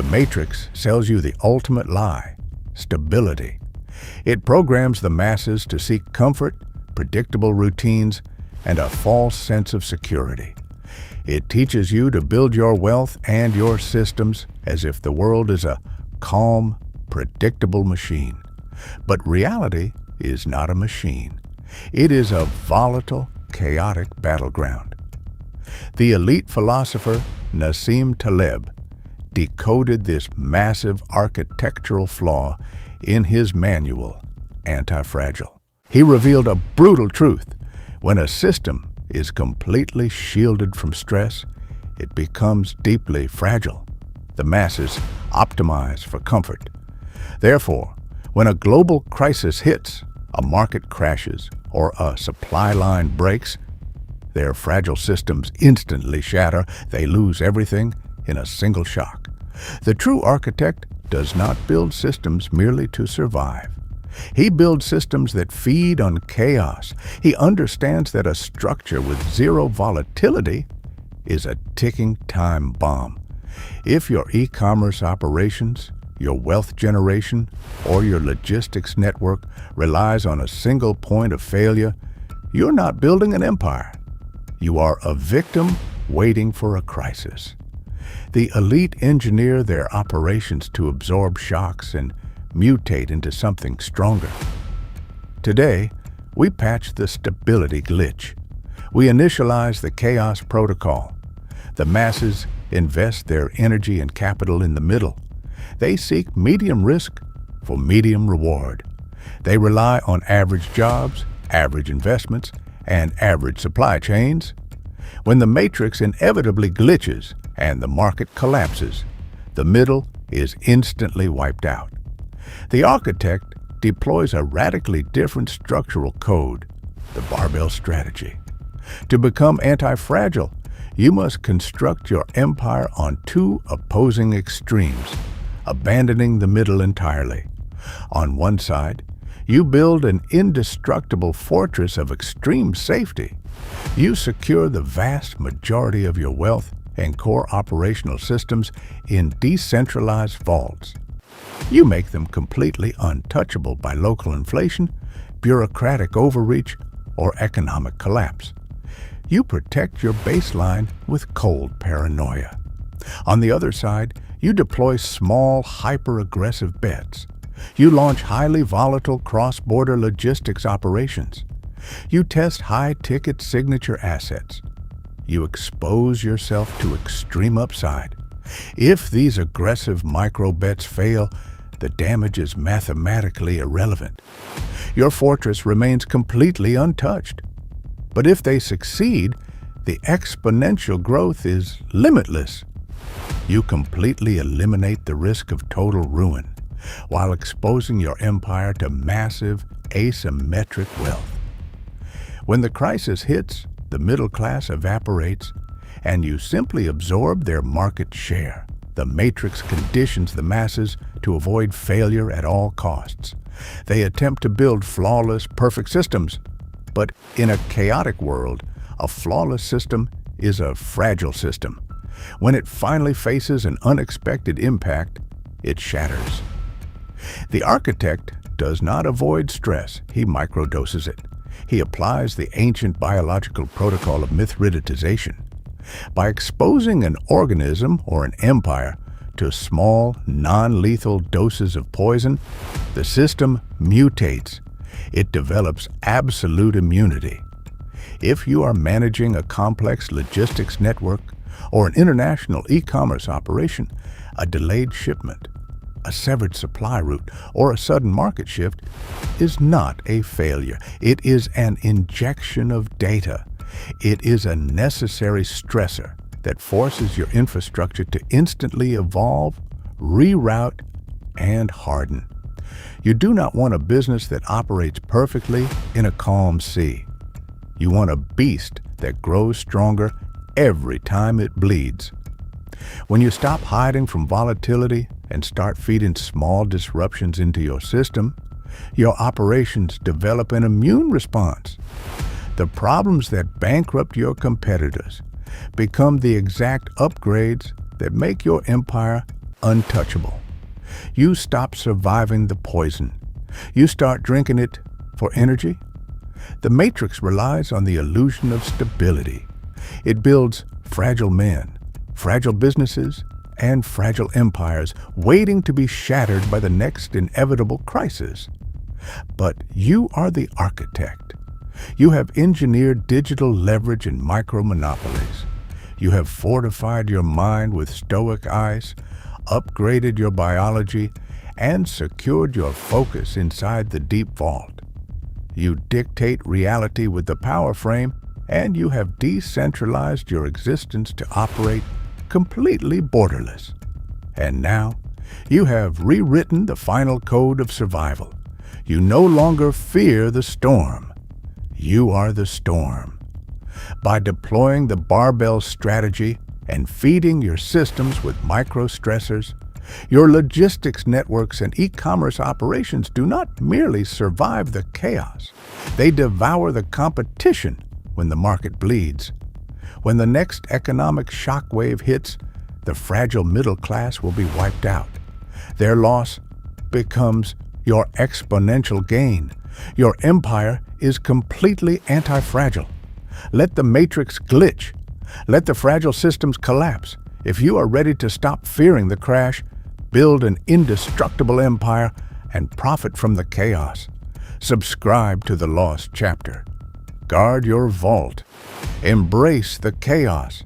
The Matrix sells you the ultimate lie: stability. It programs the masses to seek comfort, predictable routines, and a false sense of security. It teaches you to build your wealth and your systems as if the world is a calm, predictable machine. But reality is not a machine. It is a volatile, chaotic battleground. The elite philosopher Nassim Taleb decoded this massive architectural flaw in his manual, Antifragile. He revealed a brutal truth: when a system is completely shielded from stress, it becomes deeply fragile. The masses optimize for comfort. Therefore, when a global crisis hits, a market crashes, or a supply line breaks, their fragile systems instantly shatter. They lose everything in a single shock. The true architect does not build systems merely to survive. He builds systems that feed on chaos. He understands that a structure with zero volatility is a ticking time bomb. If your e-commerce operations, your wealth generation, or your logistics network relies on a single point of failure, you're not building an empire. You are a victim waiting for a crisis. The elite engineer their operations to absorb shocks and mutate into something stronger. Today, we patch the stability glitch. We initialize the chaos protocol. The masses invest their energy and capital in the middle. They seek medium risk for medium reward. They rely on average jobs, average investments, and average supply chains. When the matrix inevitably glitches and the market collapses, the middle is instantly wiped out. The architect deploys a radically different structural code, the Barbell Strategy. To become anti-fragile, you must construct your empire on two opposing extremes, abandoning the middle entirely. On one side, you build an indestructible fortress of extreme safety. You secure the vast majority of your wealth and core operational systems in decentralized vaults. You make them completely untouchable by local inflation, bureaucratic overreach, or economic collapse. You protect your baseline with cold paranoia. On the other side, you deploy small, hyper-aggressive bets. You launch highly volatile cross-border logistics operations. You test high-ticket signature assets. You expose yourself to extreme upside. If these aggressive micro-bets fail, the damage is mathematically irrelevant. Your fortress remains completely untouched. But if they succeed, the exponential growth is limitless. You completely eliminate the risk of total ruin, while exposing your empire to massive, asymmetric wealth. When the crisis hits, the middle class evaporates, and you simply absorb their market share. The matrix conditions the masses to avoid failure at all costs. They attempt to build flawless, perfect systems. But in a chaotic world, a flawless system is a fragile system. When it finally faces an unexpected impact, it shatters. The architect does not avoid stress, he microdoses it. He applies the ancient biological protocol of mithridization. By exposing an organism or an empire to small, non-lethal doses of poison, the system mutates. It develops absolute immunity. If you are managing a complex logistics network or an international e-commerce operation, a delayed shipment, a severed supply route, or a sudden market shift is not a failure. It is an injection of data. It is a necessary stressor that forces your infrastructure to instantly evolve, reroute, and harden. You do not want a business that operates perfectly in a calm sea. You want a beast that grows stronger every time it bleeds. When you stop hiding from volatility and start feeding small disruptions into your system, your operations develop an immune response. The problems that bankrupt your competitors become the exact upgrades that make your empire untouchable. You stop surviving the poison. You start drinking it for energy. The matrix relies on the illusion of stability. It builds fragile men, fragile businesses, and fragile empires waiting to be shattered by the next inevitable crisis. But you are the architect. You have engineered digital leverage and micro-monopolies. You have fortified your mind with stoic ice, upgraded your biology, and secured your focus inside the deep vault. You dictate reality with the power frame, and you have decentralized your existence to operate completely borderless. And now, you have rewritten the final code of survival. You no longer fear the storm. You are the storm. By deploying the barbell strategy and feeding your systems with micro-stressors, your logistics networks and e-commerce operations do not merely survive the chaos. They devour the competition when the market bleeds. When the next economic shockwave hits, the fragile middle class will be wiped out. Their loss becomes your exponential gain. Your empire is completely antifragile. Let the matrix glitch. Let the fragile systems collapse. If you are ready to stop fearing the crash, build an indestructible empire, and profit from the chaos, subscribe to the Lost Chapter. Guard your vault. Embrace the chaos.